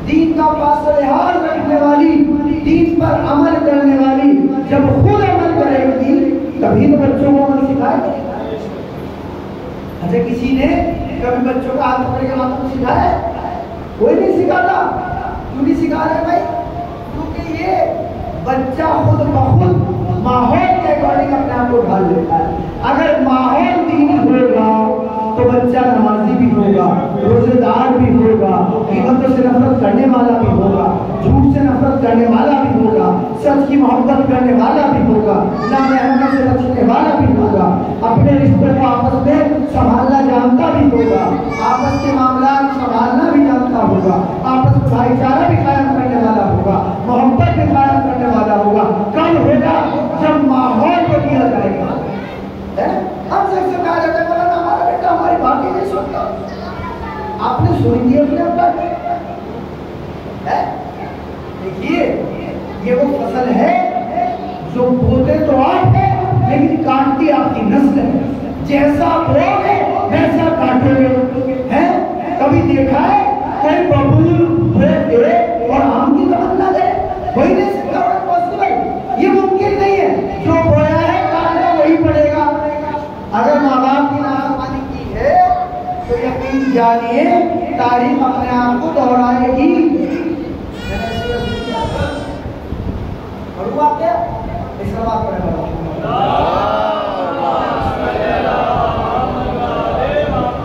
दीन का फासलेहार रखने वाली, दीन पर अमल करने वाली जब खुद अमल करेगी तभी तो बच्चों को अमल सिखाएगी। अच्छा, किसी ने कभी बच्चों का हाथ पकड़ के माता को सिखाया? कोई नहीं सिखाता। क्यों नहीं सिखा रहे भाई? क्योंकि ये बच्चा खुद बखुद माहौल के अकॉर्डिंग अपने आप को ढाल लेता है। अगर माहौल दीनी होगा तो बच्चा नमाजी भी होगा, रोजेदार भी होगा, कीमतों से नफरत करने वाला भी होगा, झूठ से नफरत करने वाला भी होगा, सच की मोहब्बत करने वाला भी होगा, नामहरमत से बचने वाला भी होगा, अपने रिश्तों को आपस में संभालना जानता भी होगा, आपस के मामला संभालना भी जानता होगा, आपस में भाईचारा भी कायम करने वाला होगा, मोहब्बत भी कायम करने वाला होगा। कब होगा? जब माहौल को दिया जाएगा। हम सबसे कहा जाता है बोला हमारा बेटा हमारी बात ही नहीं सुनता। आपने सुनी थी अपने ऊपर? देखिए, ये वो फसल है जो बोते तो आप है लेकिन काटती आपकी नस्ल है। जैसा बोओगे वैसा काटोगे। है कभी देखा है कोई बबूल बोए और आम की तमन्ना दे? वही नहीं सकता, पॉसिबल, ये मुमकिन नहीं है। जो बोया है काटना वही पड़ेगा। अगर माँ बाप की नाफरमानी की है तो यकीन जानिए तारीफ अपने आप को दोहराएगी। और आप क्या इसका बात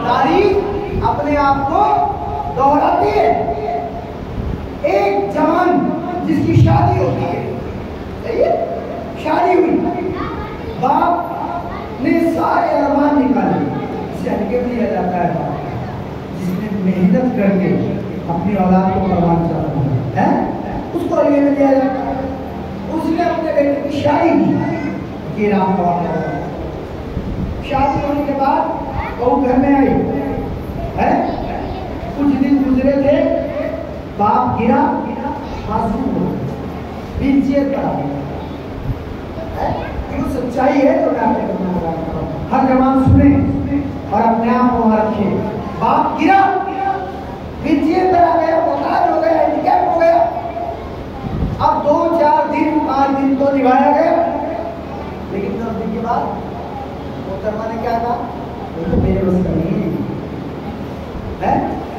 तारीफ अपने आप को दोहराती है। एक जवान जिसकी शादी होती है, शादी हुई, बाप ने सारे अरमान निकाले, इसे हल्के में लिया जाता है। जिसने मेहनत करके अपनी औलाद को परवान चाहता है उसको हल्के में लिया जाता है। उसने अपने बेटे की शादी की, ये नाम का शादी होने के बाद वो घर में आई है। कुछ दिन गुजरे थे, बाप गिरा, मासूम हो बीच वो सच्चाई है तो मैं आपको हर जवान सुने और अपने आप को रखे। बाप गिरा, बीच आ गया, बुखार हो गया, हैंडीकैप हो गया। अब 2-4 दिन 5 दिन तो निभाया गया, लेकिन 10 दिन के बाद मोहतरमा ने क्या कहा? तो मेरे बस का नहीं है।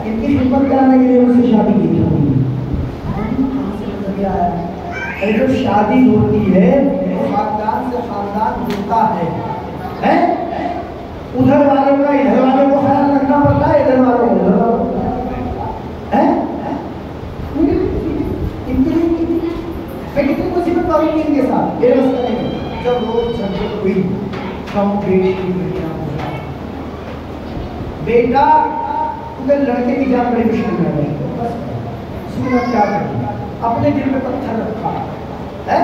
इनकी हिम्मत कराने के लिए उससे शादी की थी। जो शादी होती है खानदान से खानदान जुड़ता है? उधर वालों का इधर वालों को ख्याल रखना पड़ता है, इधर वालों को उधर वालों है। मैं कितनी मुसीबत करूंगी इनके साथ, जब रोज झगड़े हुई कम बेटा उधर लड़के की जान बड़ी मुश्किल में है। सूरत क्या करती, अपने दिल में पत्थर रखा है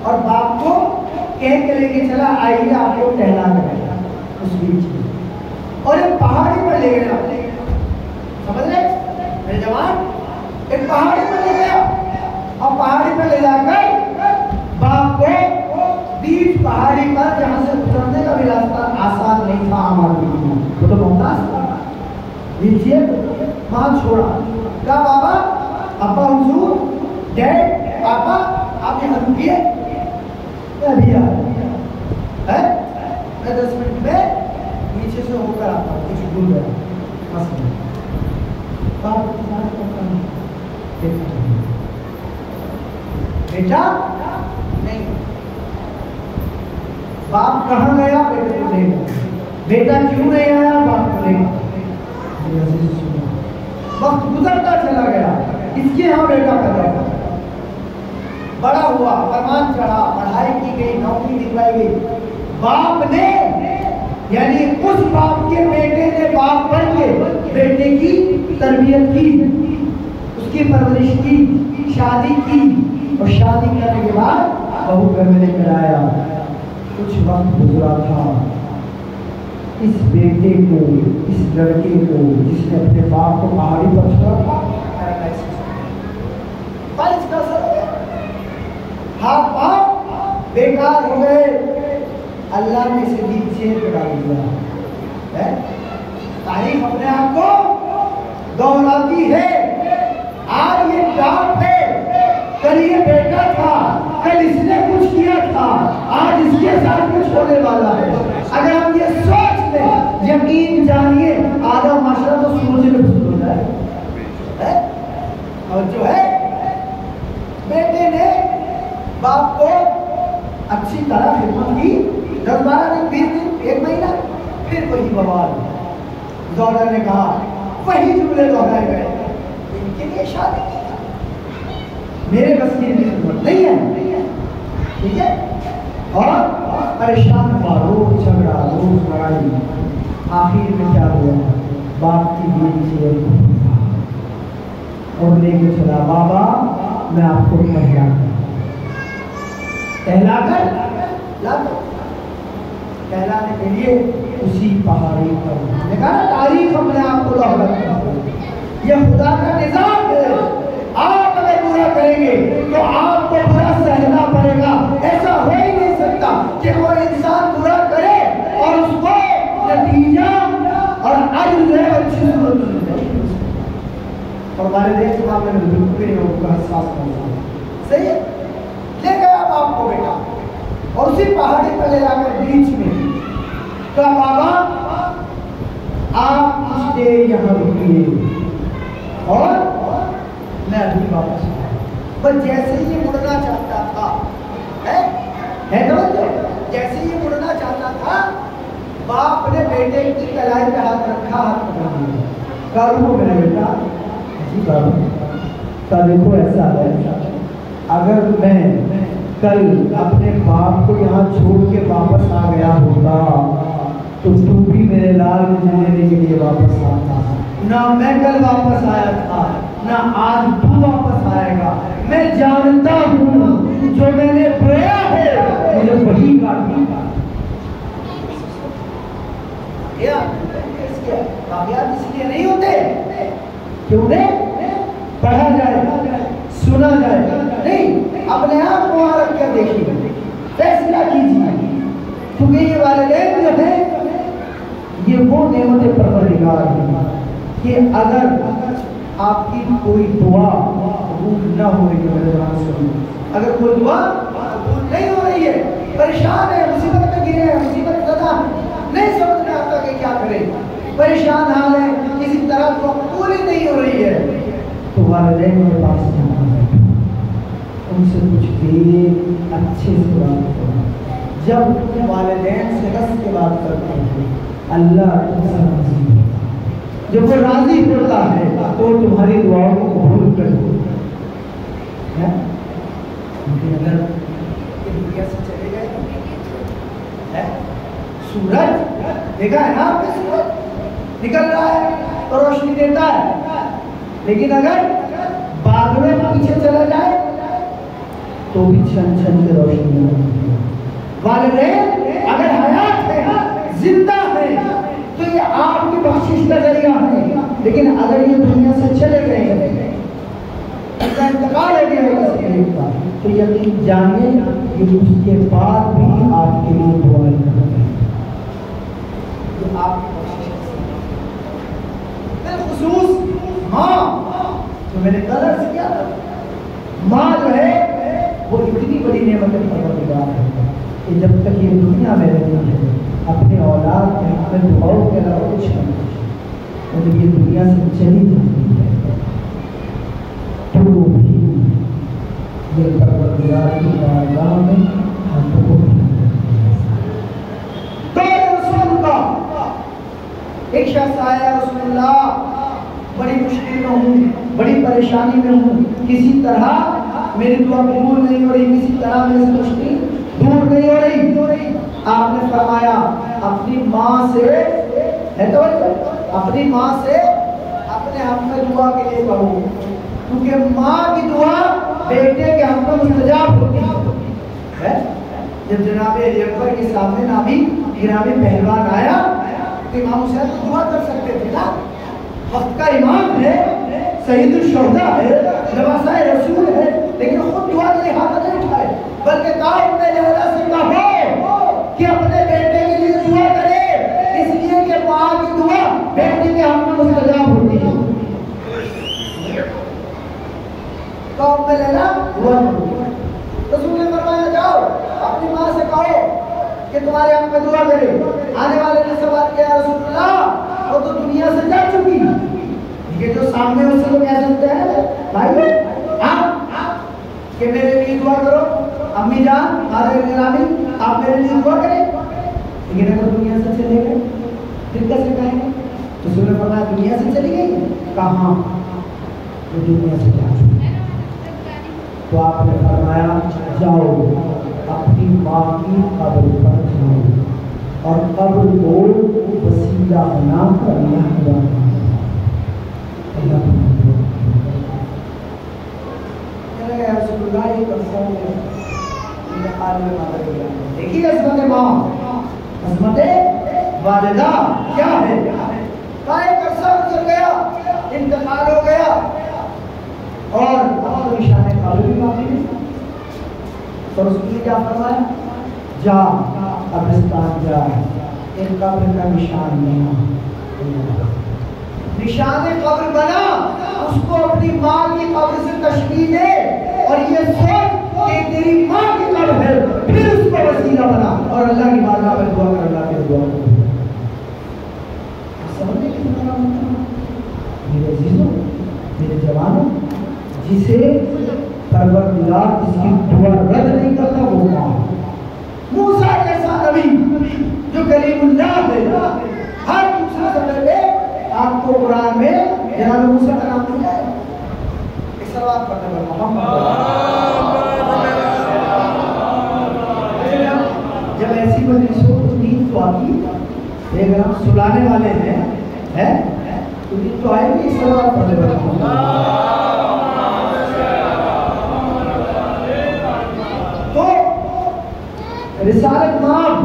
और बाप को कह के लेके चला, आइए आपको टहला करेगा उस बीच, और एक पहाड़ी पर ले गया। समझ रहे मेरे जवान? एक पहाड़ी पर ले गया और पहाड़ी पर ले जाकर बाप को बीच पहाड़ी पर, जहां से उतरने का भी रास्ता आसान नहीं था हमारे लिए, वो तो मोहताज था, लीजिए वहां छोड़ा। क्या बाबा, अब्बा हुजूर, डैड, पापा आप यहाँ रुकिए, मैं अभी आ रहा है। मैं 10 मिनट में नीचे से होकर आता हूँ, कुछ भूल गया। बेटा नहीं, बाप कहाँ गया? बेटे को ले गया। बेटा क्यों नहीं आया? बाप को ले गया। वक्त गुजरता चला गया, इसके यहाँ बेटा कर रहा था, बड़ा हुआ, फरमान चढ़ा, पढ़ाई की गई, नौकरी दिलवाई गई। बाप ने, यानी उस बाप के बेटे ने बाप बन के बेटे की तरबियत की, उसकी परवरिश की, शादी की, और शादी करने के बाद बहू घर में लेकर आया। कुछ वक्त गुजरा था, इस बेटे को, इस लड़के को जिसने अपने बाप को पहाड़ी पर छोड़ा था, हाथ पांव बेकार हो गए, अल्लाह ने इसे नीचे डाल दिया है। तारीफ अपने आप को दोहराती है। आज आज ये डांट है, कल ये बेटा था, कल इसने कुछ किया था, आज इसके साथ कुछ होने वाला है। अगर हम ये सोच लें, यकीन जानिए आधा माशरा तो सोचने में शुरू हो जाए। और जो है बेटे ने बाप को अच्छी तरह खिदमत की, 10-12 दिन, 20 दिन, 1 महीना, फिर वही बवाल। डॉक्टर ने कहा वही जुमले दोहराए गए, इनके लिए शादी की, मेरे बस की खिदमत नहीं है, ठीक है। और परेशान हुआ, रोज झगड़ा, रोज लड़ाई। आखिर में क्या हुआ, बाप की बीवी से और लेके चला, बाबा मैं आपको कहलाने के लिए उसी पहाड़ी पर देखा ना, तारीफ हमने आपको ये खुदा का निजाम है। आप अगर बुरा करेंगे तो आपको बुरा सहना पड़ेगा। ऐसा हो ही नहीं सकता कि कोई इंसान बुरा करे और उसको नतीजा और अजर अच्छी और वालिदैन के मामले में बिल्कुल भी नहीं होगा, एहसास होगा। सही है, ले गया बाप को बेटा और उसी पहाड़ी पर ले जाकर बीच में कहा, बाबा आप कुछ देर यहाँ रुकिए और मैं अभी वापस आया। पर जैसे ही ये मुड़ना चाहता था, है तो जैसे ही ये मुड़ना चाहता था, बाप ने बेटे की कलाई पे हाथ रखा, हाथ पकड़ दिया, कहा मेरे बेटा का देखो ऐसा है, अगर मैं कल अपने बाप को यहाँ छोड़ के वापस आ गया होता तो तू भी मेरे लाल मुझे लेने के लिए वापस आता। ना मैं कल वापस आया था, ना आज तू वापस आएगा। मैं जानता हूँ जो मैंने बोया है मुझे वही काटना। कामयाब इसलिए नहीं होते कि उन्हें पढ़ा जाए, सुना जाए, नहीं, अपने आप को वहां रख कर देखिए, फैसला कीजिए। क्योंकि ये वालिदैन जो है ये वो नेमतें परवरदिगार हैं कि अगर आपकी कोई दुआ कबूल न हो रही है, अगर कोई दुआ कबूल नहीं हो रही है, परेशान है, मुसीबत में गिरे हैं, मुसीबत ज़दा नहीं समझ में आता कि क्या करें, परेशान हाल है, किसी तरह दुआ पूरी नहीं हो रही है, तो वालिदैन के पास जाना है, उनसे कुछ देर अच्छे से बात करो। जब वालिदैन से हंस के बात करते हैं, अल्लाह तुमसे राज़ी है। जब वो राज़ी होता है तो तुम्हारी दुआओं को कबूल कर दो। लेकिन अगर दुनिया से चले गए, सूरज देखा है ना आपने, सूरज निकल रहा है तो रोशनी देता है, लेकिन अगर बादलों के पीछे चला जाए तो भी छन छन के रोशनी नहीं। वालिदैन अगर हयात है, जिंदा है, तो ये आपकी बख्शिश का जरिया है, लेकिन अगर ये दुनिया से चले गए हैं, इनका इंतकाल हो गया है, तो यकीन जानिए कि उसके बाद भी आपके लिए दुआएं करते हैं। तो आपकी बख्शिश बिलखुसूस माँ, जो मैंने कल अर्ज़ किया था, माँ जो है वो इतनी बड़ी नेमत परवरदिगार है कि जब तक ये दुनिया में रहती है अपने औलाद के अपने दुआओं के अलावा कुछ नहीं, और जब ये दुनिया से चली जाती है तो भी ये परवरदिगार की बारगाह में हमको एक शख्स आया, रसूलुल्लाह बड़ी मुश्किल में हूँ, बड़ी परेशानी में हूँ, किसी तरह मेरी दुआ कबूल नहीं हो रही, किसी तरह मेरे से मुश्किल दूर नहीं हो रही। आपने फरमाया अपनी माँ से, है तो अपनी माँ से अपने हक में दुआ के लिए कहो, क्योंकि माँ की दुआ बेटे के हक में मुस्तजाब होती है। जब जनाब अकबर के सामने नामी गिरामी पहलवान आया तो इमाम हुसैन तो दुआ कर सकते थे ना, वक्त का इमाम है, सईदुल शुहदा है, नवासाए रसूल है, लेकिन खुद दुआ के लिए हाथ नहीं उठाए, बल्कि कहा अपने लहरा से कहो कि अपने बेटे के लिए दुआ करे, इसलिए कि माँ की दुआ बेटे के हक में मुस्तजाब होती है। में लेना दुआ करो। रसूल ने फरमाया जाओ अपनी माँ से कहो कि तुम्हारे हक में दुआ करे। आने वाले ने सवाल किया रसूलुल्लाह वो तो दुनिया से जा चुकी, ये जो सामने उससे तो कह सकते हैं भाई आप कि मेरे लिए दुआ करो, अम्मी जान मारे गिरामी आप मेरे लिए दुआ करें। लेकिन अगर दुनिया से चले गए फिर कैसे कहेंगे? तो रसूल ने फरमाया दुनिया से चली गई, कहाँ वो दुनिया से जा चुकी। तो आपने फरमाया जाओ अपनी माँ की कब्र पर जाओ और कब्र को वसीला बनाकर देखिए अज़मत माँ, अज़मत वालिदा क्या है? एक अरसा गुजर गया, इंतकाल हो गया और अब तो निशान कब्र भी बाकी नहीं। तो उसने क्या फरमाया? जा कब्रिस्तान जा, इन कब्र का निशान बना, निशान कब्र बना, उसको अपनी माँ की कब्र से तशबीह दे और ये सोच कि तेरी माँ की कब्र है, फिर उसको वसीला बना और अल्लाह की बारगाह में दुआ कर, अल्लाह के दुआ कर। समझे कितना मेरे अजीजों, मेरे जवानों, जिसे परवरदिगार जिसकी दुआ रद्द नहीं करता वो कौन? मूसा जैसा नबी जो कलीमुल्लाह है, हर दूसरे समय पे आपको कुरान में जनाब मूसा का नाम मिल जाएगा। एक सवाल पढ़ने वाला जब ऐसी मजलिस हो तो नींद तो आती, अगर हम सुलाने वाले हैं तो नींद तो आएगी। एक सवाल पढ़ने वाला रिसालत माप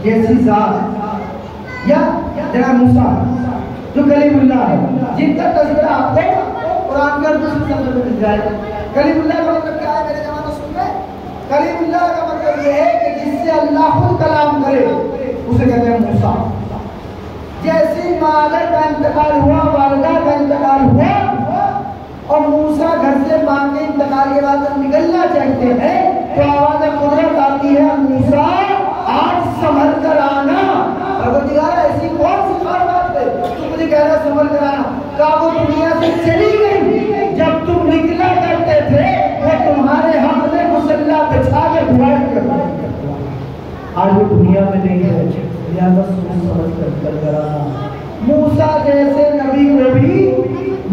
जैसी जात या जनाब मूसा जो कलीमुल्लाह है, जिनका तज़किरा आपको कुरान के अंदर से मिल जाएगा। कलीमुल्लाह का मतलब क्या है मेरे जवानों सुन रहे? कलीमुल्लाह का मतलब ये है कि जिससे अल्लाह खुद कलाम करे उसे कहते हैं मूसा। जैसे मादर का इंतकाल हुआ, वालिदा का इंतकाल हुआ और मूसा घर से माँ के इंतकाल के बाद निकलना चाहते हैं तो आवाज़ कुदरत आती है, मूसा आज संभल कर आना। परवरदिगार ऐसी कौन सी खास बात है तुम मुझे कह रहे संभल कर आना? क्या वो दुनिया से चली गई? जब तुम निकला करते थे वो तुम्हारे हक में मुसल्ला बिछा के दुआ करता, आज वो दुनिया में नहीं है, लिहाजा सोच समझ कर आना। मूसा जैसे नबी को भी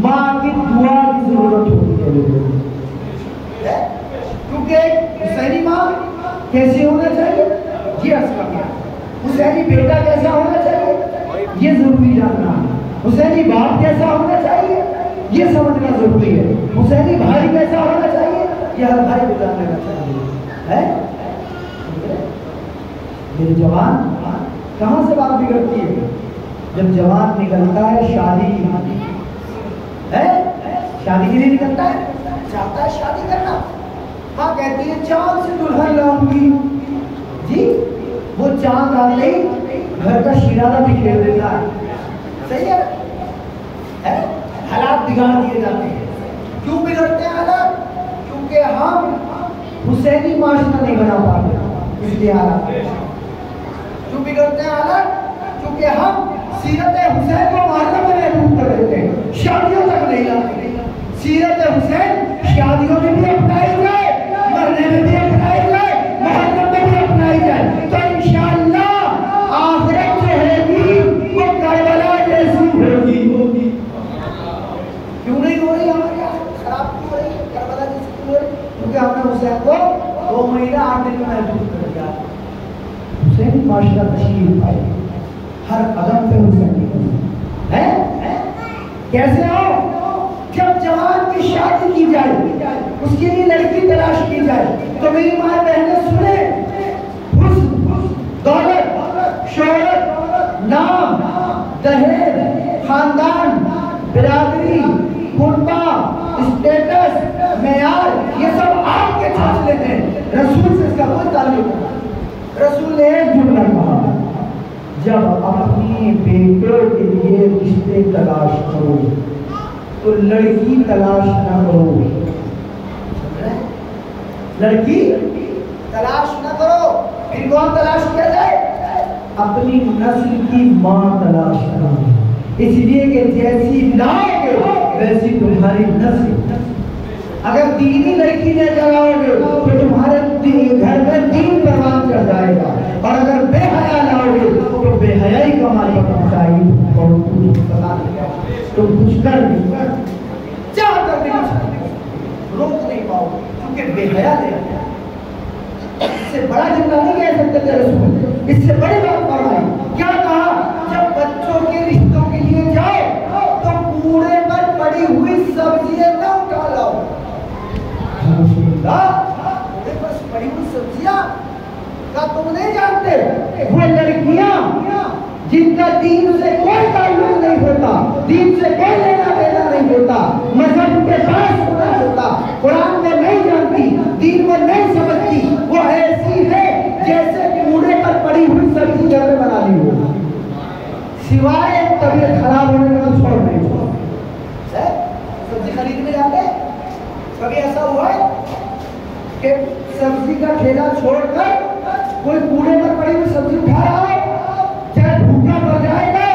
माँ की दुआ की जरूरत होती है, क्योंकि हुसैनी माँ कैसी होना चाहिए ये असला, हुसैनी बेटा कैसा होना चाहिए ये जरूरी जानना, हुसैनी बाप कैसा होना चाहिए ये समझना जरूरी है, हुसैनी भाई कैसा होना चाहिए ये हर भाई को जान लेना चाहिए है। मेरे जवान कहाँ से बात बिगड़ती है? जब जवान निकलता है शादी की है, शादी के लिए निकलता है, चाहता है शादी करना, माँ कहती है चांद से दुल्हन लाऊंगी जी, वो चांद आते ही घर का शिराना बिखेर देता है। सही है? हालात बिगाड़ दिए जाते हैं। क्यों बिगड़ते हैं हालात? क्योंकि हम हुसैनी माशरा नहीं बना पाते, इसलिए हालात क्यों बिगड़ते हैं हालात? क्योंकि हम सीरत हुसैन को मुहर्रम में महफूज कर देते हैं, शादियों तक नहीं लाते। सीरत हुसैन शादियों में भी अपनाई जाए, मरने में भी अपनाई जाए, मुहर्रम में भी अपनाई जाए, तो इंशाअल्लाह आखिरत जो होगी वो करबला जैसी होगी। क्यों नहीं हो रही हमारे यहाँ? खराब क्यों हो रही है? करबला जैसी क्यों हो रही? क्योंकि हमने हुसैन को 2 महीना 8 दिन में महफूज कर दिया। हुसैन माशरा तशरीफ पाए, हर कदम पे हुसैन है। कैसे आओ? जब जवान की शादी की जाए, उसके लिए लड़की तलाश की जाए, तो मेरी माँ बहनें सुने, दौलत, शोहरत, नाम, दहेज, खानदान, बिरादरी, कुर्बा, स्टेटस, मेयार, ये सब आपके फासले हैं, रसूल से इसका कोई ताल्लुक नहीं। रसूल ने एक जुमला कहा, जब अपने बेटों के लिए रिश्ते तलाश करो तो लड़की तलाश न करो, लड़की तलाश न करो, फिर कौन तलाश किया जाए? अपनी नस्ल की माँ तलाश करो। इसलिए कि जैसी लाओगे वैसी तुम्हारी नस्ल। अगर दीनी लड़की ले लगाओगे तो तुम्हारे घर में दीन परवान कर जाएगा, और अगर बेहया लाओगे तो बेहयाई का मालिक पहुंचाएगी और तुम पता नहीं तो कुछ कर नहीं चाह कर भी रोक नहीं पाओगे, क्योंकि बेहया ले। इससे बड़ा जिंदा नहीं कह सकते रसूल, इससे बड़ी बात फरमाई। क्या कहा? जब बच्चों के रिश्तों के लिए जाओ तो कूड़े पर पड़ी हुई सब्जियां न उठा लाओ। कूड़े पर पड़ी हुई सब्जियां का तुम नहीं जानते? वो लड़कियां जिनका दीन से कोई ताल्लुक नहीं होता, दीन से कोई लेना देना नहीं होता, मजहब के पास होना होता, कुरान को नहीं जानती, दीन को नहीं समझती, वो ऐसी है जैसे कूड़े पर पड़ी हुई सब्जी घर में बना ली हो, सिवाय तबीयत खराब होने का छोड़ नहीं हुआ। सब्जी खरीदने जाते, कभी ऐसा हुआ है कि सब्जी का ठेला छोड़कर कोई कूड़े पर पड़ी हुई सब्जी उठा रहा है? चाहे भूखा पड़ जाएगा,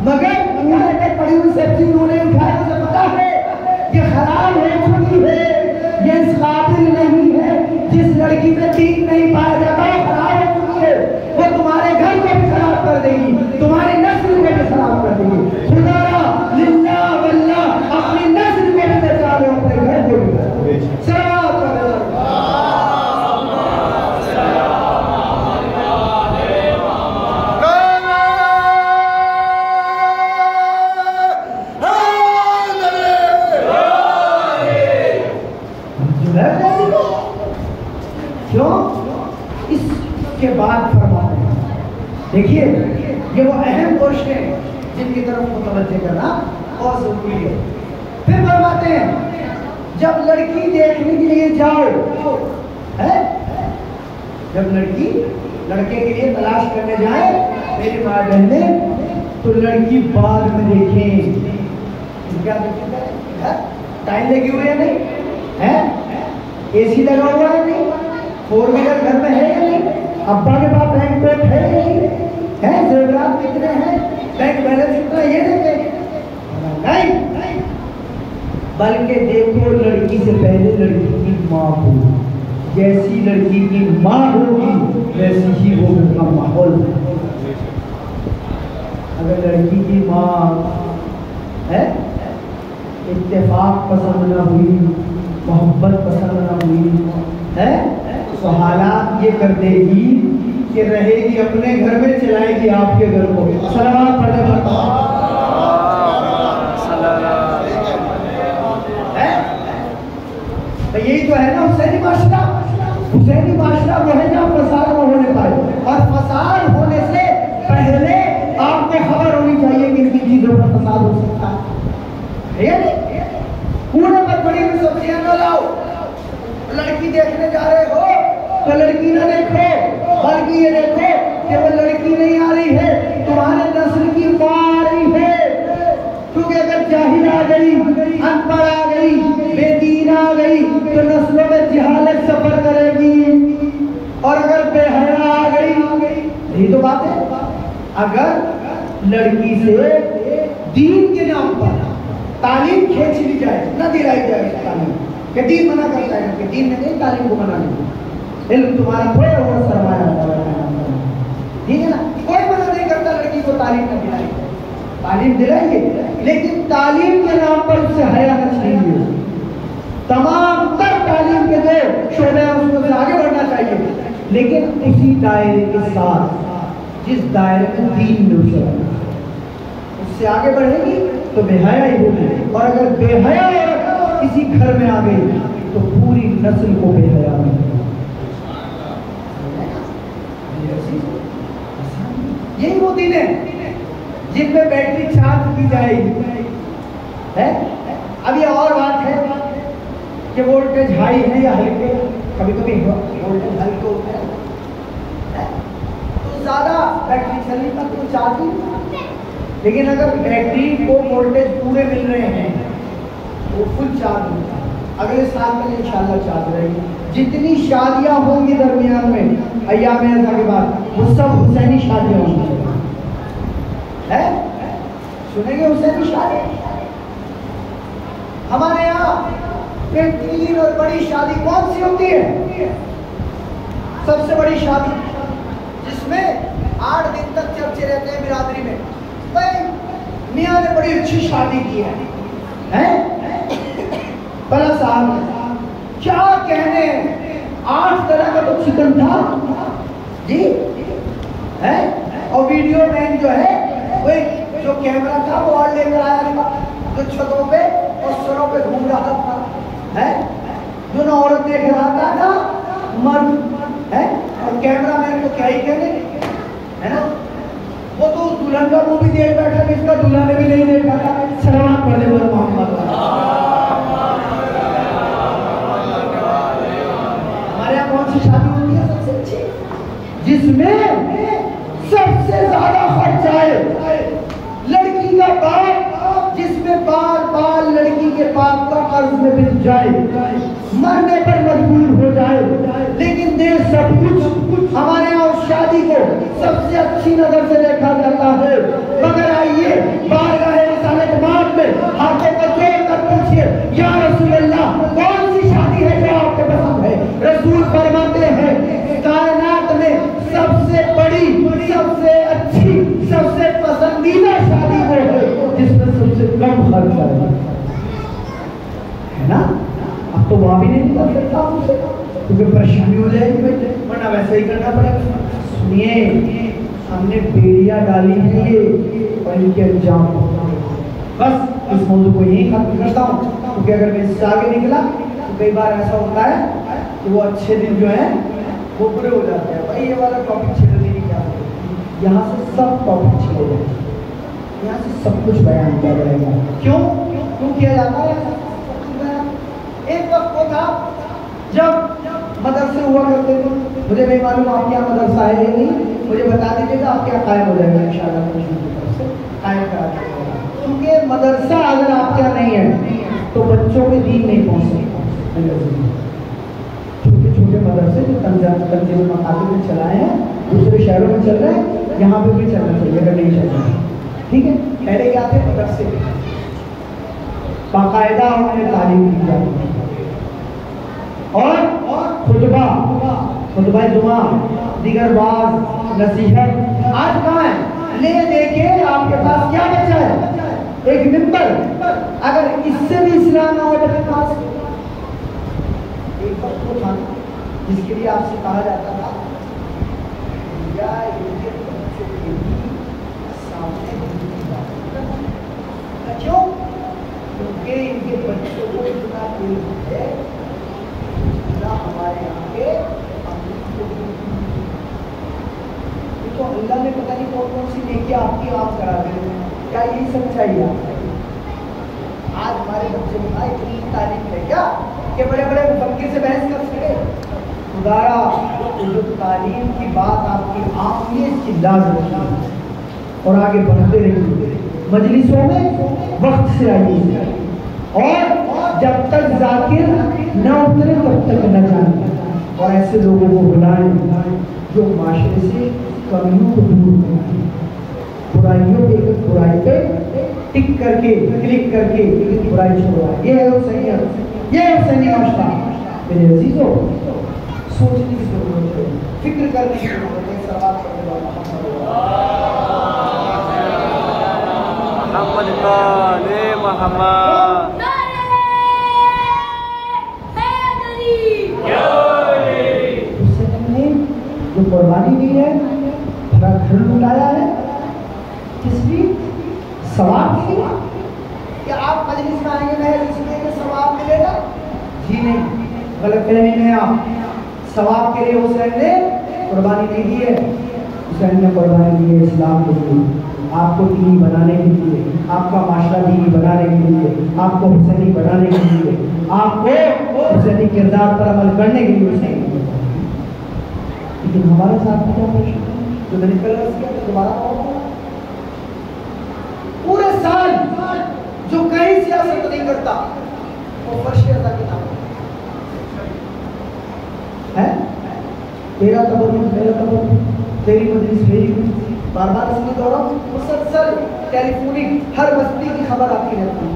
मगर कूड़े पर पड़ी हुई सब्जी उन्होंने उठाया, मुझे पता है ये खराब हो चुकी है, ये इस काबिल नहीं है, जिस लड़की में दीन नहीं पाया जाता खराब हो चुकी है, वो तुम्हारे घर को भी खराब कर देगी, तुम्हारी नस्ल को भी खराब कर देगी। खुदा लिल्ला वल्ला अपनी नस्ल को भी बचा लो, अपने घर को भी। सलाम के बाद फरमाते हैं। देखिए ये वो अहम क्वेश्चन है जिनकी तरफ मुतवज्जे करना बहुत जरूरी है। फिर फरमाते हैं जब लड़की देखने के लिए जाओ है, जब लड़की लड़के के लिए तलाश करने जाए मेरी माँ बहने, तो लड़की बाद में देखें। क्या देखें? टाइल लगी हुई है नहीं है, एसी लगा हुआ है नहीं, 4 व्हीलर घर में है या नहीं, अब्बा के पास बैंक कोट है है, जेवरात कितने हैं, बैंक बैलेंस कितना, ये देखें नहीं, बल्कि देखो लड़की से पहले लड़की की माँ को। जैसी लड़की की माँ होगी वैसी ही वो घर का माहौल। अगर लड़की की माँ है इत्तेफाक पसंद न हुई, मोहब्बत पसंद न हुई है, तो हालात ये कर देगी कि रहेगी अपने घर में, चलाएगी आपके घर को। सलावत पढ़ने तो यही तो है ना हुसैनी माशरा। हुसैनी माशरा वो है जहाँ फसाद न होने पाए, और फसाद होने से पहले आपको खबर होनी चाहिए कि इनकी चीजों पर फसाद हो सकता है। कूड़े पर पड़ी हुई सब्जियां न लाओ। लड़की देखने जा रहे हो तो लड़की ना देखो, बल्कि ये देखो कि वो लड़की नहीं आ रही है, तुम्हारे नस्ल की माँ आ रही है। क्योंकि अगर जाहिल आ गई, अनपढ़ आ गई, बेदीन आ गई तो नस्लों में जिहालत सफर करेगी, और अगर बेहया आ गई, यही तो बात है। अगर लड़की से दीन के नाम पर तालीम खींच ली जाए, न दिलाई जाए तालीम, कि दीन मना करता है कि दीन ने नहीं तालीम को मना नहीं, इल्म तुम्हारा थोड़ा और सरमाया ठीक है ना। कोई मना नहीं करता लड़की को तालीम न दिलाई, तालीम दिलाइए, लेकिन तालीम के नाम पर उससे हया न छीनिए। तमाम तर तालीम के जो शोबे हैं उसमें आगे बढ़ना चाहिए, लेकिन उसी दायरे के साथ जिस दायरे में दीन में उसे उससे आगे बढ़ेगी तो बेहया ही होगी, और अगर बेहया किसी घर में आ गई तो पूरी नस्ल को बेहया में। यही वो दिन है जिनमें बैटरी चार्ज की जाएगी है। अब ये और बात है कि वोल्टेज हाई है या हल्के, कभी कभी वोल्टेज हल्के होते हैं तो ज्यादा बैटरी चली तक तो चार्जिंग, लेकिन अगर बैटरी को वोल्टेज पूरे मिल रहे हैं वो फुल चार्ज होता है। अगले साल में इंशाल्लाह चाहते रहेगी। जितनी शादियां होंगी दरमियान में अय्याम अज़ा के बाद, वो सब हुसैनी शादियां होंगी। है सुनेंगे हुसैनी शादी। हमारे यहाँ बेहतरीन और बड़ी शादी कौन सी होती है? सबसे बड़ी शादी जिसमें 8 दिन तक चर्चे रहते हैं बिरादरी में, भाई मियाँ ने बड़ी अच्छी शादी की है, हैं? बड़ा साहब क्या कहने, 8 तरह का तो चिकन था जी, है? और वीडियो मैन जो है वही जो कैमरा था वो और लेकर आया था, जो छतों पे और सरों पे घूम रहा था, है? जो ना औरत देख रहा था ना मर्द, है? और कैमरा मैन को क्या ही कहने, है ना? वो तो दुल्हन का मुंह भी देख बैठा, इसका दुल्हन ने भी नहीं देखा था। सलाम पढ़ ले बोलो मोहम्मद। हमारे यहाँ कौन सी शादी होती है सबसे अच्छी? जिसमें सबसे ज्यादा खर्च आए, लड़की का बाप जिसमें बार बार लड़की के बाप का कर्ज में बिक जाए, मरने पर मजबूर हो जाए, लेकिन दे सब कुछ। हमारे यहाँ उस शादी को सबसे अच्छी नजर से देखा जाता है। मगर आइए बारगाह रिसालत माद में हाथों को जोड़कर पूछिए, या रसूल अल्लाह कौन सी शादी है जो आपको पसंद है? रसूल फरमाते हैं कायनात में सबसे बड़ी, सबसे अच्छी, सबसे पसंदीदा शादी वो है जिसमें सबसे कम खर्च है ना। अब तो वहां भी नहीं कर सकता क्योंकि परेशानी हो जाएगी भाई, वरना वैसे ही करना पड़ेगा। सुनिए, हमने बेड़ियां डाली है ये और इनके अंजाम। बस इस मौजूद को यही खत्म करता हूँ, क्योंकि अगर मैं इससे आगे निकला तो कई बार ऐसा होता है कि वो अच्छे दिन जो है वो बुरे हो जाते हैं। भाई ये वाला टॉपिक छेड़ने की क्या, यहाँ से सब टॉपिक छेड़े जाए, यहाँ से सब कुछ बयान किया जाएगा। क्यों किया जाता है? एक वक्त वो था जब मदरसे हुआ करते थे, मुझे नहीं मालूम आपके यहाँ मदरसा है या नहीं, मुझे बता दीजिएगा, आपके यहाँ कायम हो जाएगा इंशाअल्लाह, कायम करा देगा। क्योंकि मदरसा अगर आपके यहाँ नहीं है तो बच्चों के दीन नहीं पहुँच सकता। छोटे छोटे मदरसे जो तंजीम मकातब में चलाए हैं, दूसरे शहरों में चल रहे हैं, यहाँ पे भी चलना चाहिए अगर नहीं चल रहा है, ठीक है? पहले क्या थे मदरसे, बाकायदा उन्हें तालीम दी जाती है और खुतबा जुमा, दीगर बाज, नसीहत। आज कहाँ है? ले देखे आपके पास क्या बचा है? एक मिंबर। अगर इससे भी इस्लाम ना हो तो पास एक वक्त वो था जिसके लिए आपसे कहा जाता था या इनके बच्चों के सामने क्यों? क्योंकि इनके बच्चों को इतना दिल है हमारे यहाँ के। तो अल्लाह ने पता नहीं कौन कौन सी नेकियां आपकी आप करा दे, क्या यही सच्चाई है? आज हमारे बच्चे में इतनी तारीफ है क्या कि बड़े बड़े मुफक्किर से बहस कर सके? खुदारा जो तालीम की बात आपकी आंखें चिल्ला रही और आगे बढ़ते रहिए, मजलिसों में वक्त से आइए और जब तक जाकिर न उतरे तब तक न जाने, और ऐसे लोगों को बुलाएं जो माशरे से कमियों को दूर करें, बुराइयों के बुराई पे टिक करके क्लिक करके बुराई छुड़वाएं। ये है हुसैनियत, ये है हुसैनी माशरा। मेरे अजीजों, सोचने की जरूरत है, फिक्र करने की जरूरत है। सवाल करने वाला मोहम्मद जो कुर्बानी दी है, अपना घर लुटाया है, किस लिए? सवाब के लिए। क्या आप मजलिस में आएंगे महज इसलिए कि सवाब मिलेगा? जी नहीं, गलत फहमी में आप। सवाब के लिए हुसैन ने कुर्बानी नहीं दी है, हुसैन ने कुर्बानी दी है इस्लाम के लिए, आपको दीनी बनाने के लिए, आपका माशरा दीनी बनाने के लिए, आपको हुसैनी बनाने के लिए, आपको हुसैनी किरदार पर अमल करने के लिए हुसैन। लेकिन हमारे साथ क्या प्रश्न है जो मैंने कल अर्ज किया दोबारा पूरे साल जो कहीं सियासत नहीं करता वो फर्श अदा के नाम तेरा तबरुक मेरा तबरुक, तेरी मजलिस मेरी मजलिस, बार बार इसमें दोहराओ। मुसलसल टेलीफोनिक हर बस्ती की खबर आती रहती है,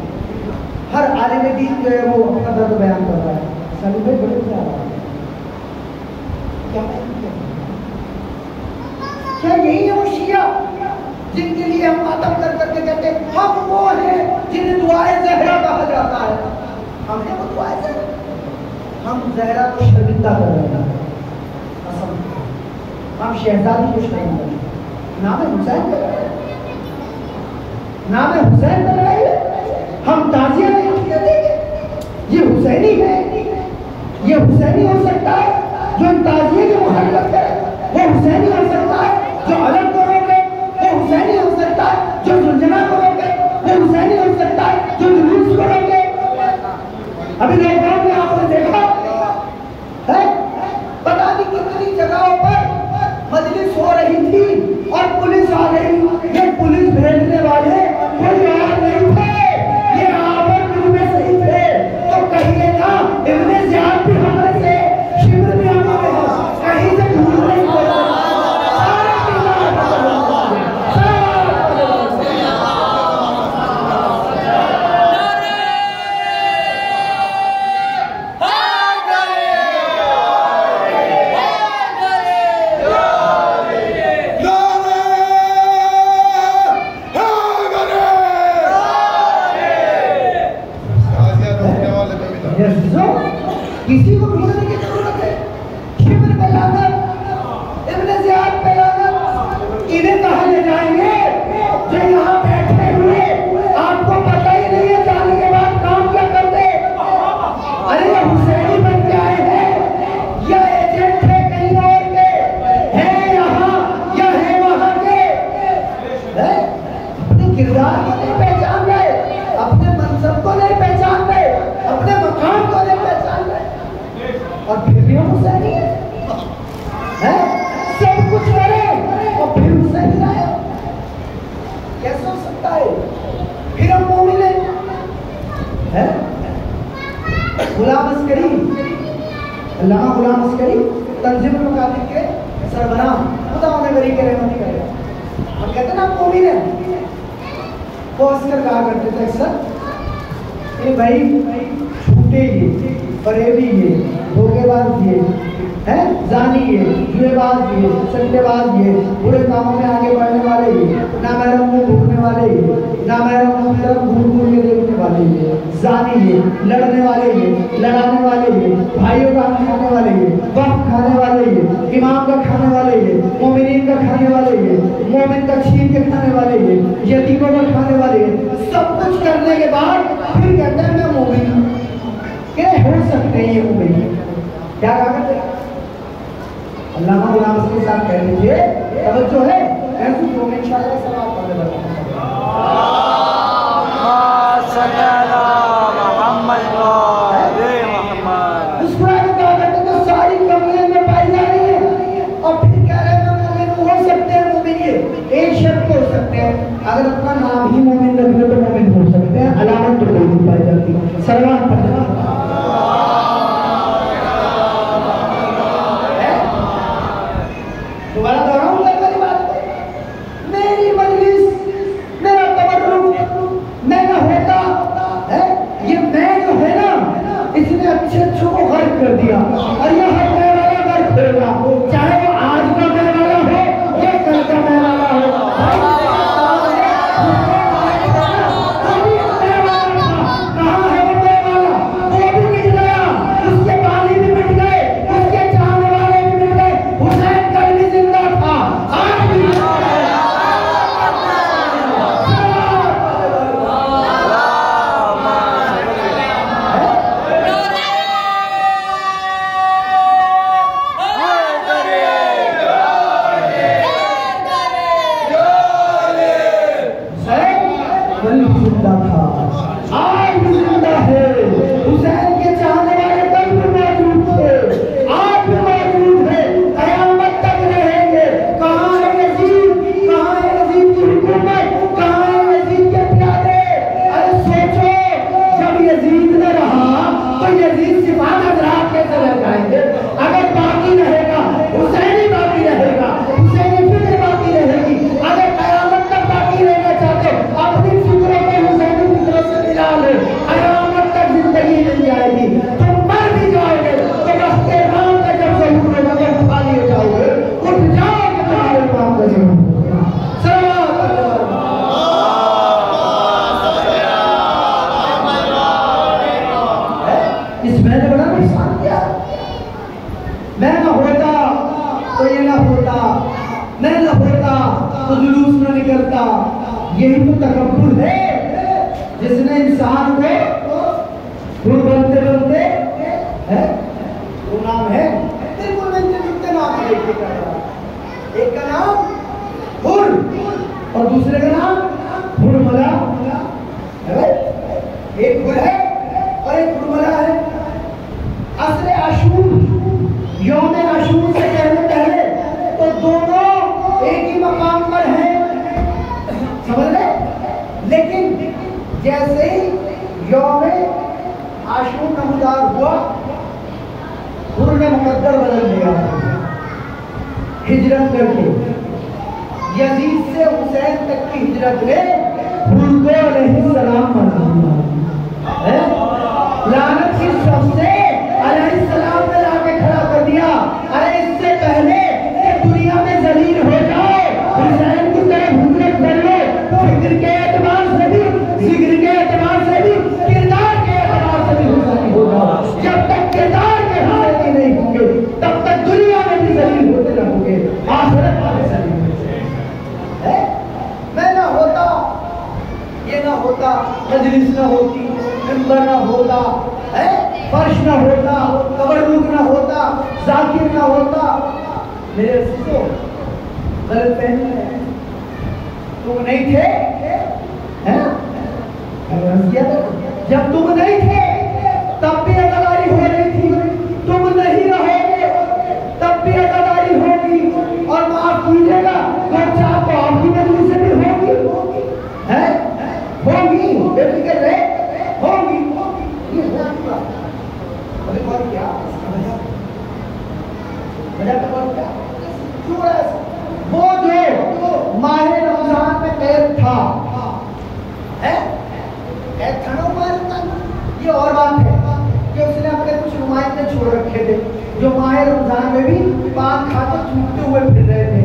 हर आलिम दीन जो है वो अपना दर्द बयान कर रहा है। सभी भाई बड़े क्या क्या यही है वो शिया जिनके लिए हम मातम कर करके कहते हैं हम वो हैं जिन्हें दुआए ज़हरा कहा जाता है। हम हैं वो दुआए ज़हरा, हम ज़हरा को शर्मिंदा कर रहे हैं, हम शहजादी को शर्मिंदा कर रहे हैं। नाम है हुसैन कर रहे हैं, नाम है हुसैन कर रहे हैं, हम ताजिया नहीं देंगे। ये हुसैनी है, ये हुसैनी हो सकता है जो ताजिए की मुखालिफत करे, वो हुसैनी हो सकता है जो अलग को रोके, वो हुसैनी हो सकता है जो जुलझना को रोके, वो हुसैनी हो सकता है जो जुलूस को रोके। अभी लॉकडाउन में आपने देखा है, पता नहीं कितनी जगहों पर मजलिस हो रही थी और पुलिस आ गई। ये पुलिस भेजने वाले कोई और नहीं थे, ये आवर में सही थे। तो कहिए ना इब्ने ज़ियाद भी हमले से, शिब्र भी हमारे हैं, कहीं से दूर नहीं पड़े। किसी को ढूंढने की जरूरत है। शिब्र पे लानत, इब्ने ज़ियाद पे लानत, इन्हें कहाँ ले जाएंगे जो यहाँ बैठे हुए आपको पता ही नहीं है जाने के बाद काम क्या कर दे। अरे ये हुसैनी बन के आए हैं या एजेंट है कहीं और के, है यहाँ या है वहाँ के, है अपने किरदार को नहीं पहचान रहे, अपने मनसब को नहीं पहचान रहे, अपने मकान को नहीं पहचान रहे, और फिर भी हम हुसैनी हैं, सब कुछ करे और फिर हुसैनी आए। कैसे हो सकता है? फिर हम मोमिन हैं। गुलाम अस्करी, अल्लामा गुलाम अस्करी तंजीमुल मुकातिब के सरबराह, खुदा उन्हें बरी के रहमत करे। हम कहते ना मोमिन हैं, वो अस्कर कहा करते थे अक्सर, ये भाई छूटे ये, फरेबी ये, धोखेबाज ये, हैं जानी ये, जुएबाज ये, सट्टेबाज ये, बुरे कामों में आगे बढ़ने वाले ये, नामहरम मुंह घूरने वाले ये, नामहरम मुंह की तरफ घूर घूर के देखने वाले ये, जानी ये, लड़ने वाले ये, लड़ाने वाले ये, भाइयों का खाने वाले ये, वक्त खाने वाले ये, इमाम का खाने वाले ये, मोमिनीन का खाने वाले ये, मोमिन का छीन के खाने वाले ये, यतीमों का खाने वाले ये, सब कुछ करने के बाद फिर कहते हैं मैं मोमिन हूँ। क्या हो सकते हैं ये मोमिन? क्या कहा करते हैं? अल्लामा गुलाम के साथ कहते थे, तवज्जो है, ऐसे जो मैं इंशाअल्लाह सलाम पढ़ने लगा। उस पर क्या कहते हैं सारी कमियां में पाई जा रही है और फिर कह रहे हैं मोमिन हो सकते हैं। मोमिन ये एक शर्त हो सकते हैं, अगर अपना नाम ही मोमिन रख ले तो मोमिन हो सकते हैं, अलामत तो कोई नहीं पाई जाती। सलमान पढ़ना दोबारा दोहराऊं मेरी बात, मेरी मजलिस, मेरा तबर्रुक, मैं ना होता है, ये मैं जो है ना इसने अच्छे अच्छों को गर्क कर दिया और ये हर मैं वाला गर्क करेगा, चाहे वो आज का मैं वाला हो या कल का मैं वाला हो। कहाँ है वो मैं वाला? मैं न होता तो ये न होता, मैं न होता तो जुलूस न निकलता। यही तो तकब्बुर है जिसने इंसान को खुद बनते बनते है वो नाम है। बिल्कुल कितने नाम है, एक का नाम हुर और दूसरे का नाम हुरमला है। एक हुर है और एक हुरमला है। असरे आशूर, यौम आशूर से पहले तो दोनों एक ही मकाम पर हैं, समझ रहे। लेकिन जैसे ही यौम आशूर नमदार हुआ, हुर ने मुकद्दर बदल दिया। हिजरत करके यजीद से हुसैन तक की हिजरत ने हुर को अलैहिस्सलाम बना दिया। लानत की सबसे अलैहिस्सलाम ने लाके खड़ा कर दिया। अरे इससे पहले कि दुनिया में जलील हो जाओ, हुसैन की तरह हिजरत कर लो। फिक्र के एतबार से भी, जिक्र के एतबार से भी, किरदार के एतबार से भी हुसैनी हो जाओ। जब तक किरदार के हुसैनी नहीं होंगे तब तक दुनिया में भी जलील होते रहोगे, आखिरत में जलील है। मैं ना होता, ये ना होता, मजलिस ना होती, मिंबर ना होता, है फर्श ना होता, तबर्रुक ना होता, जाकिर ना होता। मेरे अजीजों, गलतफहमी है, तुम नहीं थे, है जब तुम नहीं थे तब भी अदादारी हो रही थी, तुम नहीं रहोगे तब भी अदादारी होगी। और माफ कीजिएगा, अच्छा तो आपकी मजलिस से भी होगी, है होगी, बेफिक्र रहे, होगी। ये अभी और क्या मजा क्या क्यों ऐसा? वो जो माहे रमजान में कैद था, है कैद था ना ये और बात है कि उसने अपने कुछ नुमाइंदे छोड़ रखे थे जो माहे रमजान में भी पान खाकर थूकते हुए फिर रहे थे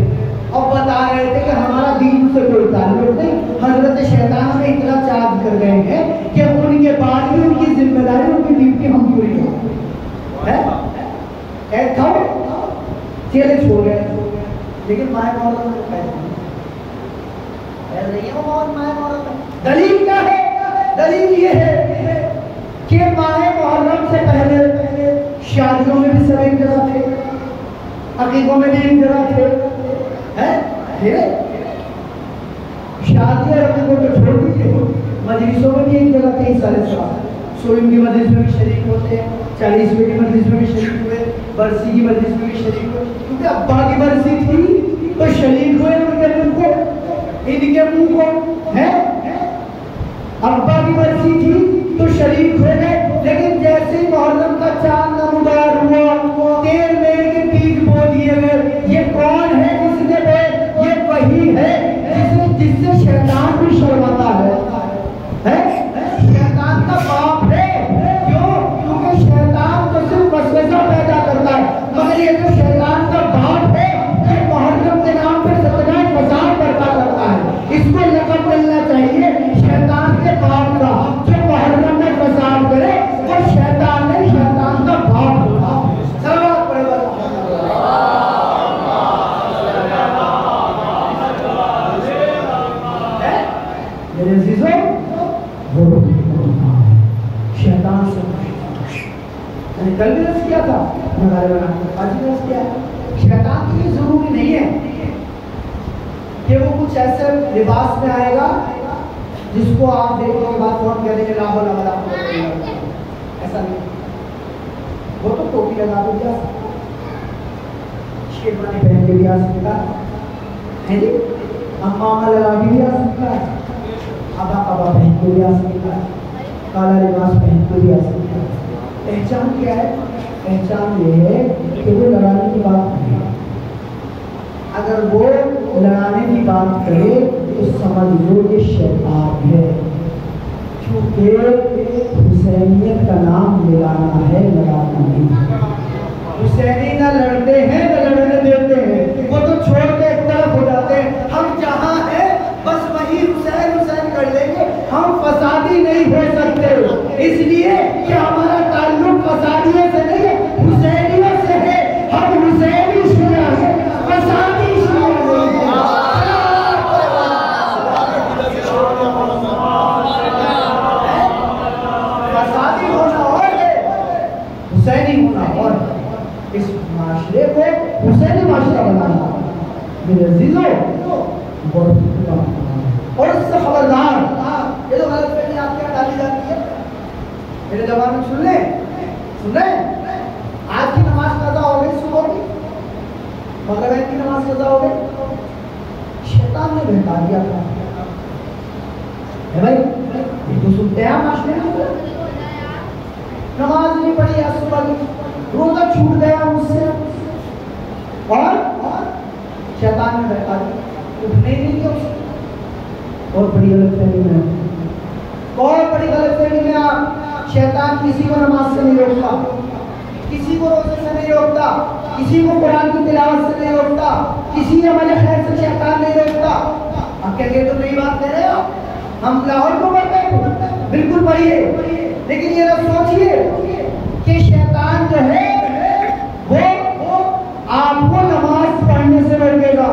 और बता रहे थे कि हमारा दीन से कोई ताल्लुक नहीं। हजरत शैतान में इतना चार्ज कर गए हैं कि उनके बाद भी उनकी जिम्मेदारी, उनकी ड्यूटी हम पूरी हो है। ऐसा चेले छोड़ गए, लेकिन माए मौलम दलील क्या है? दलील ये है कि माहे मुहर्रम से पहले शादियों में भी सब एक जगह थे, अकीकों में भी एक जगह थे, हैं? शादी और अकीकों को छोड़ दीजिए, मजलिसों में भी एक जगह थे। सारे सोइम की मजलिस में भी शरीक होते हैं, 40वें की मजलिस में भी शरीक हुए, बरसी की मजलिस में भी शरीक हुए, क्योंकि अब्बा की बरसी थी तो शरीक हुए उनके मुंह को, इनके मुंह को, है अब्बा की बरसी थी तो शरीक हो गए। लेकिन जैसे ही मुहर्रम का चांद नमदार हुआ, तेल में के बीज बो दिए गए। ये कौन है जिसने बोए? ये वही है जिससे शैतान भी शर्माता है? शैतान का बाप है। क्यों? क्योंकि शैतान तो सिर्फ वसवसा पैदा करता है, मगर ये जो शैतान का बाप है ये मुहर्रम के नाम पे सतगाह फसाद बर्पा करता है। इसको लक़ब मिलना चाहिए शैतान के बाप का। जो मुहर्रम में फसाद करे वो शैतान नहीं, शैतान का बाप होगा। सलावत पढ़े मेरे अजीजों, शैतान से मैंने कल भी रस किया था, आज भी रस किया। शैतान के लिए जरूरी नहीं है कि वो कुछ ऐसे लिबास में आएगा जिसको आप देखने के बाद फोन कह देंगे लाभ वाला, ऐसा नहीं। वो तो टोपी लगा के भी आ सकता, शेरवानी पहन के भी आ सकता है जी, अम्मा लगा के भी आ सकता है, आबा कबा पहन के भी आ सकता है, काला लिबास पहन के भी आ सकता है। पहचान क्या है? पहचान ये है कि वो लड़ाने की बात नहीं। अगर वो लड़ाने की बात करे तो समझ लो ये शैतान है, क्योंकि हुसैनियत का नाम मिलाना है, लड़ाना नहीं। हुसैनी ना लड़ते हैं ना लड़ने देते हैं, वो तो छोड़ के एक तरफ हो जाते हैं। हम जहाँ हैं बस वही हुसैन हुसैन कर लेंगे, हम फसादी नहीं हो सकते, इसलिए कि हमारा ताल्लुक फसादियों से नहीं है, हुसैनियों से है। हम इस माशरे को हुसैनी माशरा बनाना मेरे अजीजों बहुत और इससे खबरदार। ये तो गलत फहमी आपके यहाँ डाली जाती है, मेरे जवान में सुन ले आज की नमाज कज़ा हो गई, सुबह की मगरिब की नमाज कज़ा हो गई, शैतान ने बहका दिया था है भाई। ये तो सुनते हैं माशरे में, नमाज नहीं पढ़ी आज सुबह की, रोजा छूट गया मुझसे और शैतान ने बहका दिया, उठने ही नहीं दिया उसको। बहुत बड़ी गलतफहमी में, बहुत बड़ी गलतफहमी में आप। शैतान किसी को नमाज से नहीं रोकता, किसी को रोजे से नहीं रोकता, किसी को कुरान की तिलावत से नहीं रोकता, किसी अमल खैर से शैतान नहीं रोकता। आप क्या कहते हो, नई बात कह रहे हो? हम लाहौर को पढ़ते हैं, बिल्कुल पढ़िए, लेकिन ये ना सोचिए कि शैतान जो है वो आपको नमाज पढ़ने से रोकेगा,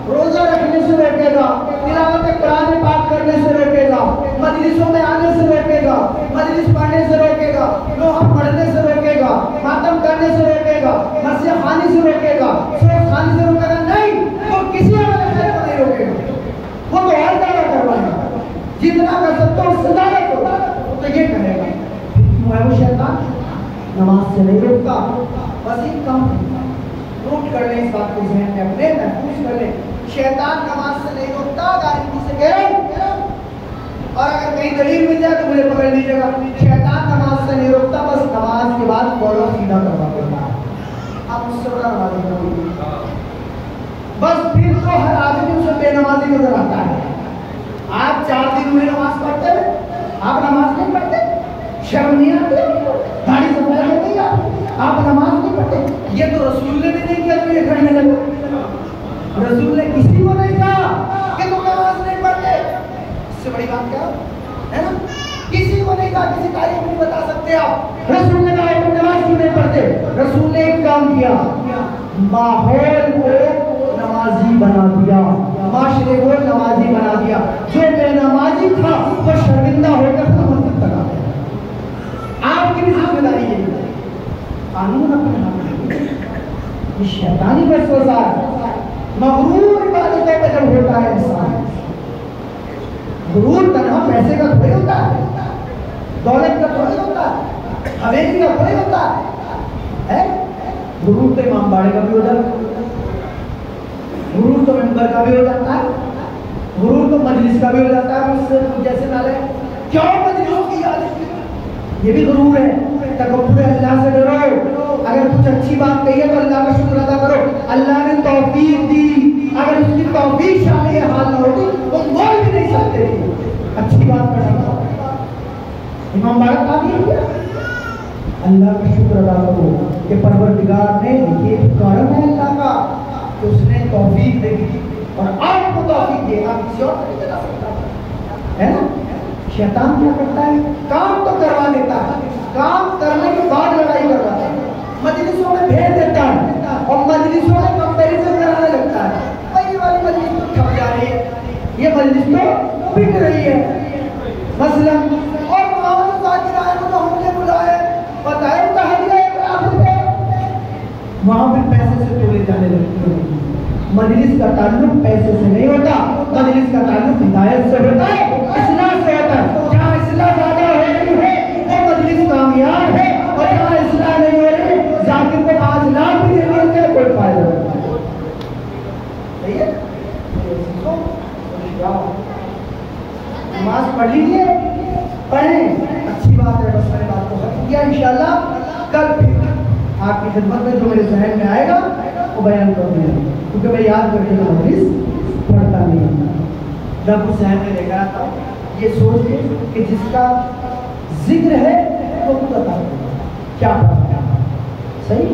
रोजा रखने से रोकेगा, तिलावत कुरान पाक करने से रोकेगा, मजलिसों में आने से रोकेगा, मजलिस पढ़ने से रोकेगा, लोहा पढ़ने से रोकेगा, मातम करने से रोकेगा, मस्जिद खाने से रोकेगा, सूरत खाने से रोकेगा नहीं, वो किसी अमल खैर को नहीं रोकेगा। वो तो हर जगह करवाएगा, जितना कर सकते हो उससे ज्यादा करो, तो ये करेगा। क्यों है वो शैतान? नमाज से नहीं रोकता, बस एक काम नोट कर लें, इस बात को ज़हन में अपने महफूज कर लें। शैतान नमाज से नहीं रोकता, गारंटी से कह रहा हूं, और अगर कहीं दलील मिल जाए तो मुझे पकड़ लीजिएगा। शैतान नमाज से नहीं रोकता, बस नमाज के बाद बोलो सीधा करवा देता है। आप मुझसे बड़ा नमाजी करोगे, बस फिर तो हर आदमी उसे बेनमाजी नजर आता है। आप 4 दिन में नमाज पढ़ते हैं, आप नमाज नहीं पढ़ते, शर्म नहीं आती, गाड़ी सफाई होती है, आप नमाज नहीं पढ़ते। ये तो रसूल ने भी नहीं किया, तो ये करने लगे। रसूल ने किसी को नहीं कहा कि तुम नमाज नहीं पढ़ते, इससे बड़ी बात क्या है ना? किसी को नहीं कहा, किसी तारीफ नहीं बता सकते आप। रसूल ने कहा तुम नमाज क्यों नहीं पढ़ते? रसूल ने एक काम किया, माहौल को नमाजी बना दिया, माशरे को नमाजी बना दिया। जो बेनमाजी था वो शर्मिंदा होकर मस्जिद तक आ गया। आपकी भी जिम्मेदारी है, कानून अपने हाथ में। ये शैतानी वसवसा है। मगरूर इबादतों पे जब होता है इंसान, गुरूर तन्हा पैसे का थोड़ी होता है, दौलत का थोड़ी होता है, हवेली का थोड़ी होता है। गुरूर तो इमाम बाड़े का भी हो जाता है, गुरूर तो मेंबर का भी हो जाता है, गुरूर तो मजलिस का भी हो जाता है। मुझसे जैसे नाले क्यों मजलिसों की याद, ये भी गुरूर है। तकब्बुर अल्लाह से डरो, अगर कुछ अच्छी बात कही है तो अल्लाह का शुक्र अदा करो, अल्लाह ने तौफीक दी। अगर उसकी तौफीक शामिल ये हाल ना होती तो बोल भी नहीं सकते थे अच्छी बात करना। इमाम बाड़े का भी किया, अल्लाह का शुक्र अदा करो कि परवरदिगार ने ये करम है अल्लाह का कि उसने तौफीक दे दी और आपको तौफीक देगा, किसी और नहीं दे सकता है ना। शैतान क्या करता है, काम तो करवा देता है, काम करने के बाद लड़ाई करवाता है, मजलिसों में भेज देता है और मजलिसों में कंपैरिजन कराने लगता है। भाई ये वाली मजलिस तो ठप जा रही है, ये मजलिस तो बिक रही है मसलन, और मोहम्मद साकिर आए को तो हमने बुलाया, पता है उनका हदिया 1 लाख रुपए, वहां पे पैसे से तोड़े जाने लगते हैं। मजलिस का ताल्लुक पैसे से नहीं होता, मजलिस का ताल्लुक हिदायत से होता है, इस्लाह से होता है। जहाँ इस्लाह ज्यादा हो रही है वो मजलिस कामयाब है, और जहाँ इस्लाह नहीं हो रही जाकिर को 5 लाख भी देने का कोई फायदा नहीं। सही है? नमाज पढ़ लीजिए, पढ़ें, अच्छी बात है। बस मैंने बात को खत्म किया, इंशाल्लाह कल फिर आपकी खिदमत में जो मेरे जहन में आएगा वो बयान कर दूंगा, क्योंकि मैं याद करके हदीस पढ़ता नहीं। जब उस जहन में लेकर आता हूँ ये सोच के कि जिसका जिक्र है वो खुद बता क्या पता है, सही?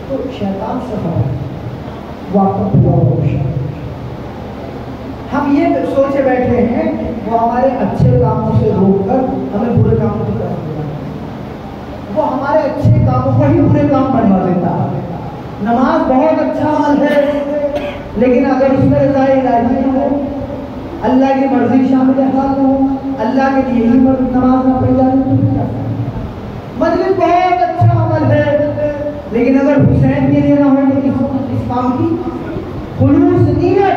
तो शैतान से खबर वो आपका पूरा होश। हम ये सोचे बैठे हैं वो हमारे अच्छे कामों से रोककर हमें बुरे कामों की तरफ ले जाता है। वो हमारे अच्छे कामों को ही बुरे काम बनवा देता है। नमाज बहुत अच्छा अमल है, लेकिन अगर उसमें रज़ाए इलाही न हो, अल्लाह की मर्जी शामिल हाल न हो, अल्लाह के लिए ही नमाज ना पढ़ी जाती तो क्या? मजलिस बहुत अच्छा अमल है, लेकिन अगर हुसैन के लिए ना हो तो किस काम की? खुलूस नीयत।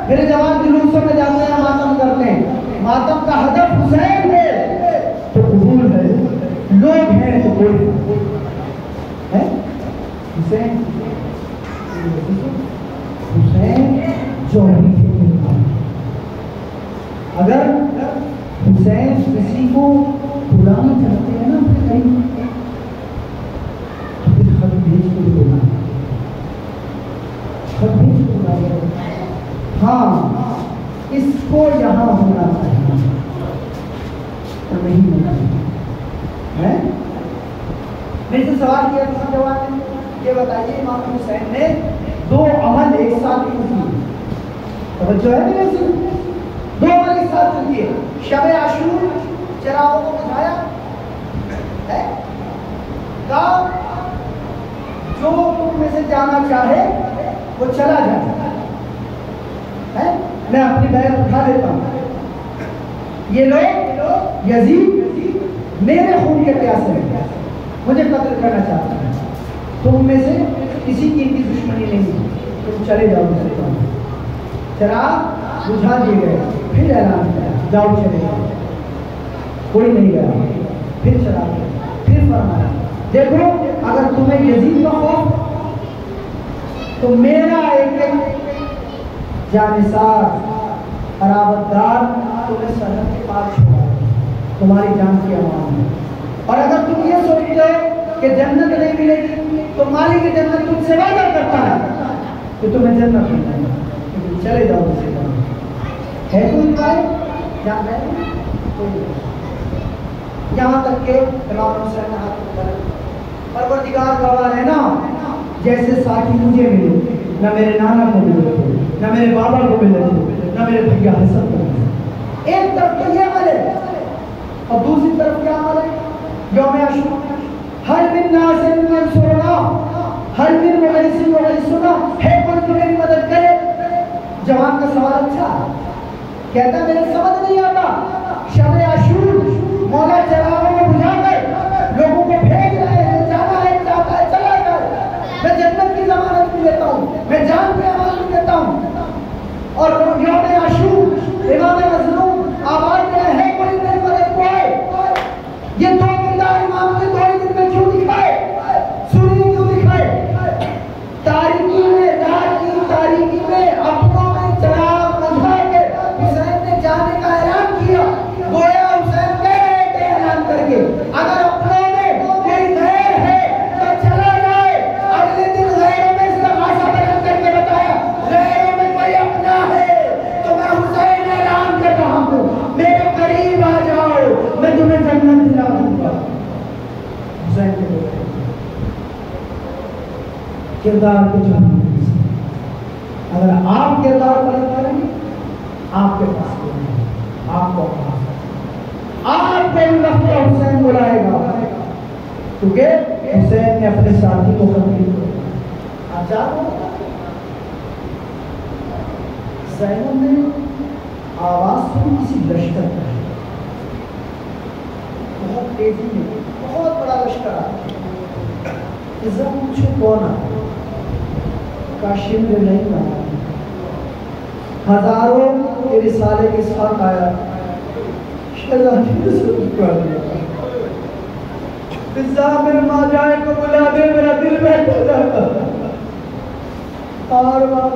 मेरे जवान जुलूसों में जाते हैं, मातम करते हैं, मातम का हदफ हुसैन है तो कबूल है, लोग हैं तो कोई है। हुसैन जो अगर हुसैन किसी को बुलाना चाहते हैं ना कहीं, तो फिर खत भेज के बुलाना, खत भेज के बुलाना, हाँ इसको यहाँ होना चाहिए तो नहीं होना है। मैं से सवाल किया था जवाब ने, ये बताइए इमाम हुसैन ने 2 अमल एक साथ क्यों किए? तवज्जो है मेरे से? 2 अमल एक साथ क्यों किए? शब आशूर चिरागों को बुझाया है, कहा जो तुम में से जाना चाहे वो चला जाए है, मैं अपनी बैर उठा लेता हूं। ये लोग यजीद मेरे खून के प्यासे हैं, मुझे कत्ल करना चाहते हैं, तुम में से किसी की इनकी दुश्मनी नहीं, तुम चले जाओ। चिराग बुझा दिए गए, फिर ऐलान किया जाओ चले जाओ, कोई नहीं गया, फिर चला गया, फिर फरमाया देखो अगर तुम्हें यजीद का खौफ तो मेरा एक जानिसार अरावतदार तुम्हें सरहद के पास छोड़ा, तुम्हारी जान की अमान है। और अगर तुम ये सोचते हो कि जन्नत नहीं मिलेगी तो मालिक की जन्नत तुमसे वादा करता है कि तुम्हें जन्नत मिलेगी, लेकिन चले जाओ उसे है कोई उपाय जान रहे यहाँ तक के इमाम हुसैन ने हाथ ऊपर परवरदिगार गवाह है ना, जैसे साथी मुझे मिले ना मेरे नाना को मिले थे, ना मेरे बाबा को मिले थे, ना मेरे भैया हसन को मिले। एक तरफ तो ये अमल है और दूसरी तरफ क्या अमल है? यौम आशूरा हर दिन नासिर में सोना, हर दिन में सुना है, कोई तो मेरी मदद करे। जवान का सवाल अच्छा कहता मेरे समझ नहीं आता, शब आशूर मौला चिरागों को बुझाकर लोगों को भेज रहे हैं, जाना है चाहता है चला जाए, मैं जन्नत की जमानत भी देता हूँ, मैं जान पे अमान भी देता हूँ। और यौम आशूर इमाम मज़लूम आवाज में है कोई मेरी मदद को आए। ये 2 किरदार इमाम ने 2 ही दिन में क्यों दिखाए? सुनिए क्यों दिखाए? तारीकी में, रात की तारीकी में अपनों में चिराग बुझा के हुसैन ने जाने का ऐलान किया। गोया हुसैन के ऐलान करके अगर अपनों में कोई गैर है तो चला जाए। अगले दिन गैरों में से भाषा बदल करके बताया गैरों में कोई अपना है तो मैं हुसैन ऐलान कर रहा हूँ, मेरे करीब आ जाओ, मैं तुम्हें जन्नत दिला दूंगा। हुसैन के किरदार को अगर आप किरदार पलट करेंगे आपके पास आपको हुसैन बुलाएगा, क्योंकि हुसैन ने अपने साथी को कंप्लीट किया। ज़ैनब ने आवाज सुनी किसी लश्कर का, बहुत तेजी में बहुत बड़ा लश्कर आया। इज़्ज़त पूछो कौन आया? काशिम ने नहीं माना, हजारों के रिसाले के साथ आया, शहज़ादी ने सब कर दिया। मेरे माँ जाए को बुला दे, मेरा दिल बैठ जाता और माँ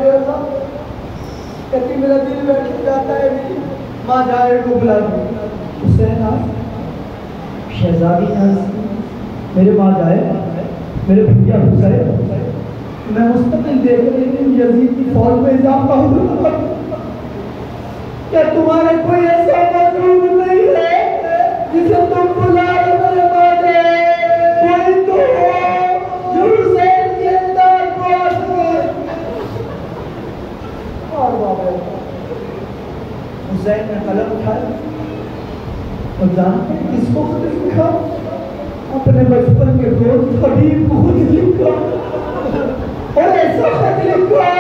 कहती मेरा दिल बैठ जाता है, माँ जाए को बुला दे। हुसैन शहज़ादी मेरे माँ जाए, मेरे भैया हुसैन, मैं मुस्तकिल देख रही यजीद की फौज में इजाफा हुआ। क्या तुम्हारे कोई ऐसा मौजूद नहीं है जिसे तुम बुला लो? मेरे बाबे कोई तो हो जो हुसैन के अंदर को आ सके। और बाबे हुसैन ने कलम उठाया और जानते हैं किसको लिखा? अपने बचपन के दोस्त हबीब को खुद लिखा। और ऐसा खत लिखा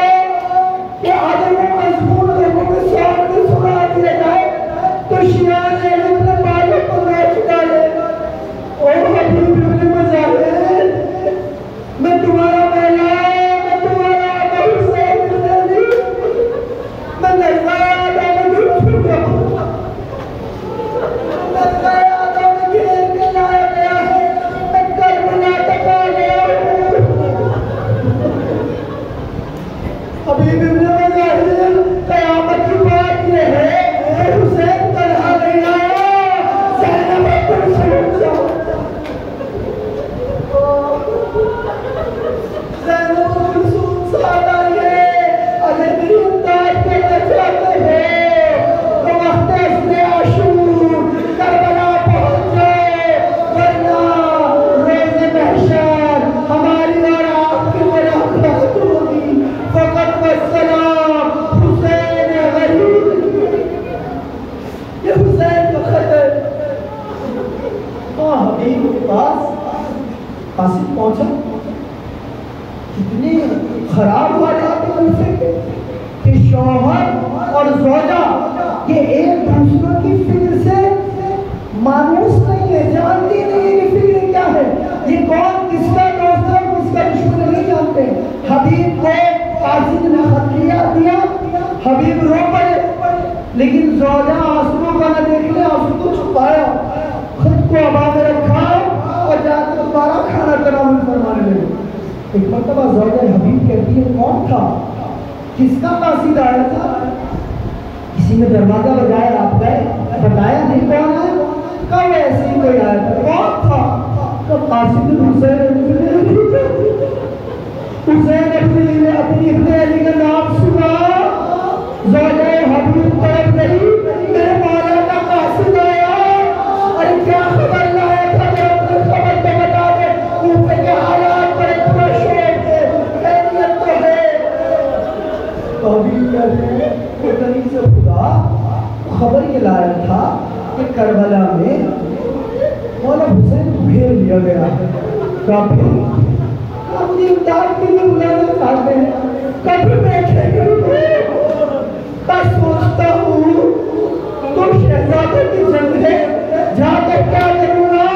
कि अगर वो मजबूर लोगों के सामने सुना दिया जाए तो शिया ने अपने बालों को नाच डाले। और हबीब इब्न मज़ाहिर, मैं कितनी खराब हालात बन सके कि शौहर और ज़ौजा ये एक दूसरे की फिक्र से मानूस नहीं है, जानती नहीं है कि फिक्र क्या है, ये कौन किसका दोस्त है किसका दुश्मन नहीं जानते। हबीब को कासिद ने खत दिया, हबीब रो पड़े, लेकिन ज़ौजा आंसुओं का न देखने आंसू को छुपाया, खुद को हवा में रखा और जाकर दोबारा खाना तनावुल फरमाने लगे। एक मरतबा ज़ौजा हबीब कहती है कौन था, किसका कासिद आया था? किसी ने दरवाजा बजाया, आप गए, बताया नहीं कौन है? कब ऐसे ही कोई आया था? कौन था? कब कासिद हुसैन अपनी इब्ने अली का नाम सुना, ज़ौजा हबीब तड़प गई, मेरे मौला का कासिद आया। अरे क्या खबर लाया था, खबर तो बता दे, ऊपर के हालात बड़े पुरशोर थे, खैरियत तो है। हबीब कहते हैं कहीं से खुदा खबर ये लाया था कि करबला में मौला हुसैन को घेर लिया गया है, काफी अपनी इमदाद के लिए बुलाना चाहते हैं, कभी बैठेंगे बस सोचता हूँ तुम शहजादे की जंग है, जाकर क्या करूँगा।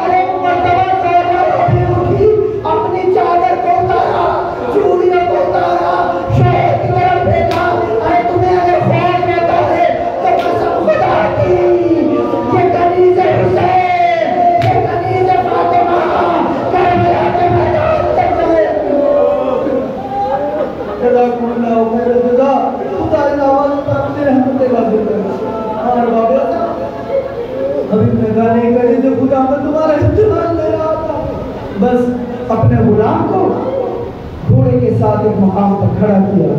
अरे मर्तबा ज़ौजा हबीब की अपनी चादर को उतारा, चूड़ियों को उतारा, शहर की तरफ भेजा। अरे तुम्हें अगर ख्वाब आता है तो कसम खुदा की, ये कनीज़ हुसैन, ये कनीज़ फातिमा करबला के मैदान तक गए। जज़ाकुमुल्लाह खैर जज़ा, खुदा इन आवाज़ों पर अपनी रहमतें वाज़िल करे। और बाबा हबीब ने कहा नहीं करी तो खुदा मैं तुम्हारा इम्तिहान ले रहा था। बस अपने गुलाम को घोड़े के साथ एक मकाम पर खड़ा किया,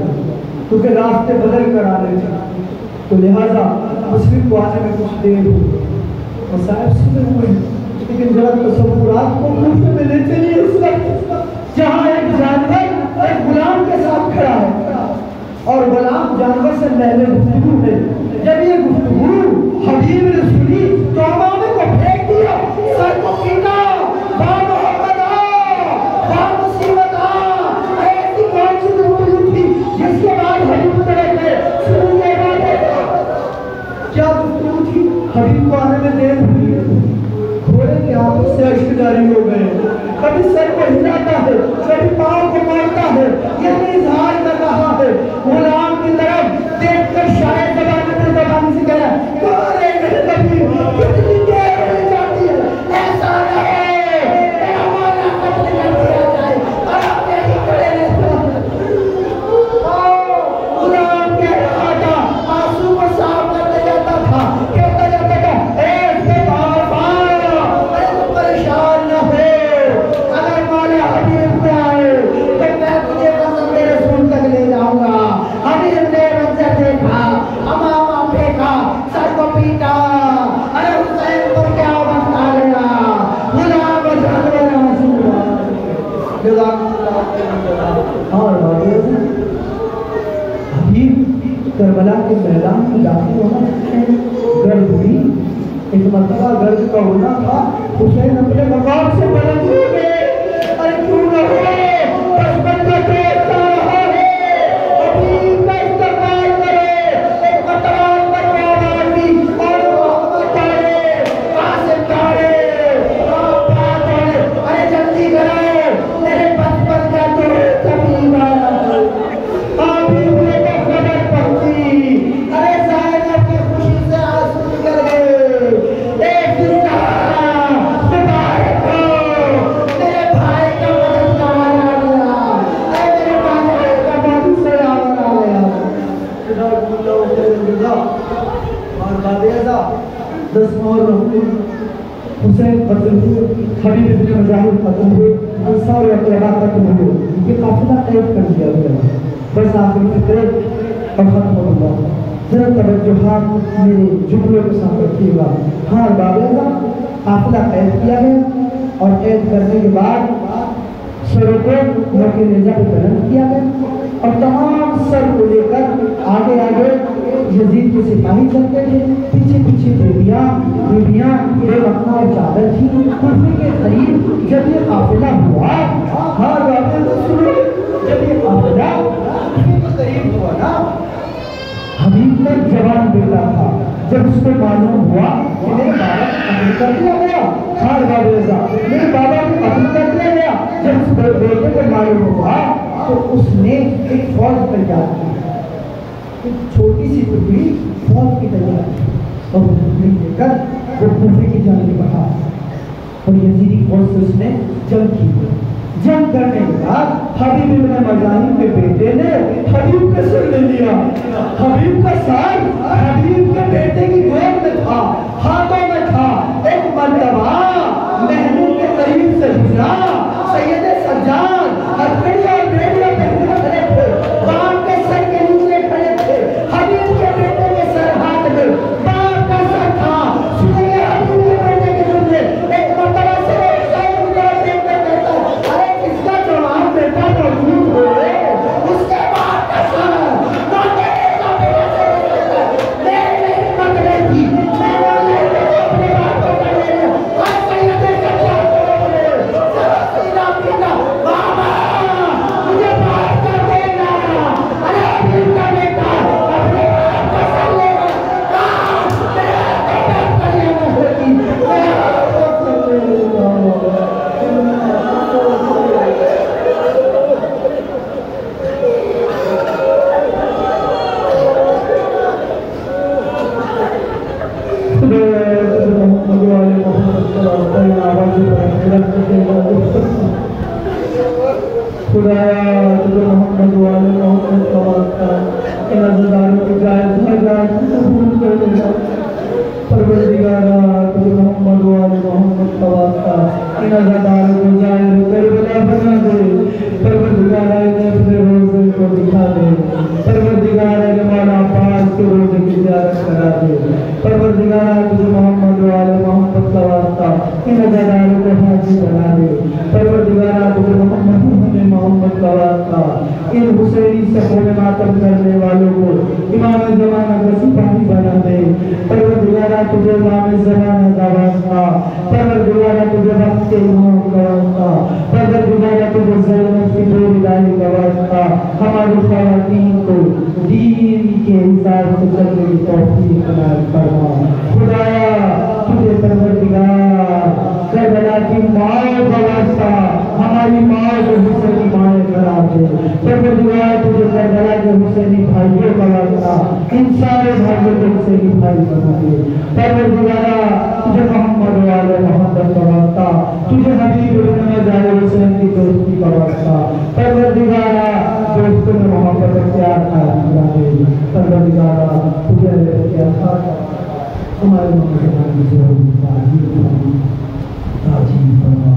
क्योंकि रास्ते बदल कर आने थे, तो लिहाजा मुस्लिम को आने में कुछ देर हुई और साहब सुने हुए, लेकिन जरा तसव्वुरात को मुफ्त में ले चलिए उस वक्त जहाँ एक जानवर एक गुलाम के साथ खड़ा है और गुलाम जानवर से पहले गुफ्तगू है। जब ये गुफ्तगू हबीब ने सुनी तो अमामे को फेंक दिया, सर को पीटा, मुसीबत ऐसी कौन सी गुफ्तगू थी जिसके बाद हबीब तरह सुनने वाले क्या गुफ्तगू थी। हबीब को आने में देर हुई, घोड़े के आंखों से अश्क जारी हो गए, कभी सर को हिलाता है, कभी पाँव को मारता है, यही इजहार कर रहा है। गुलाम की तरफ देखकर शायद ज़बान से कह कितनी देर हो जाती है, ऐसा रहे हमारा कत्ल कर दिया जाए और आप यही खड़े रहते हैं। गुलाम कह रहा था, आंसू को साफ करते जाता था, कहता जाता था परेशान न हो, अगर मौला हबीब में आए तो मैं तुझे कसम तेरे रसूल तक ले जाऊंगा। हबीब ने मंजर देखा, अमामा फेंका, सर को पीटा, अरे हुसैन को क्या बता लेना, गुलाम जानवर और हबीब करबला के मैदान में दाखिल होना, गर्द हुई। एक मरतबा गर्द का होना था, हुसैन अपने मकाम से बुलंद हो गए। अरे क्यों न हो, बचपन का दोस्त आ रहा है, हबीब का इस्तेमाल करे। एक मरतबा अंदर को आवाज़ दी और मोहम्मद तारे, कासिम तारे, बात है, अरे जल्दी कराओ, मेरे बचपन का दोस्त हबीब आया। हबीब ने तो खबर पहुंची, अरे ज़ैनब की खुशी से आंसू निकल गए। हुसैन खत्म हुए, हबीब इब्ने मज़ाहिर खत्म हुए, अंसार और अक़रबा खत्म हुए, ये काफिला कैद कर दिया गया, बस आखिरी फिक्र और खत्म हो गया। जरा तवज्जुहात मेरे जुमलों के साथ रखिएगा। हाँ बाबा, काफिला कैद किया गया और कैद करने के बाद सरों को मौके नेज़ा पे बुलंद किया गया और तमाम सर को लेकर आगे आगे यजीद के सिपाही चलते थे, पीछे पीछे बेबियाँ बेवकना चादर थी। कुर्सी के करीब जब ये काफिला हुआ, हाँ उसको मालूम हुआ कि मेरे बाबा को कत्ल कर दिया गया, खान बाबा ऐसा मेरे बाबा को कत्ल कर दिया गया। जब उस बेटे को मालूम हुआ तो उसने एक फौज तैयार की, एक छोटी सी टुकड़ी फौज की तैयार की और वो टुकड़ी लेकर वो कूफे की जाने बढ़ा और यजीदी फौज से उसने जंग की। जंग करने के बाद हबीब इब्न मजाहिम के बेटे ने हबीब का सिर ले लिया। हबीब का सर हबीब के बेटे की गोद में था, हाथों में था। एक मर्तबा महबूब के करीब से गुजरा, सैयद सज्जाद हथकड़ी और बेड़ियों पे खड़े थे, बाप के सर के नीचे खड़े थे। हबीब के बेटे के सर हाथ में, बाप का सर था। सुनिए हबीब के बेटे के सुनिए, एक मर्तबा से उसके बाद का सर हमारे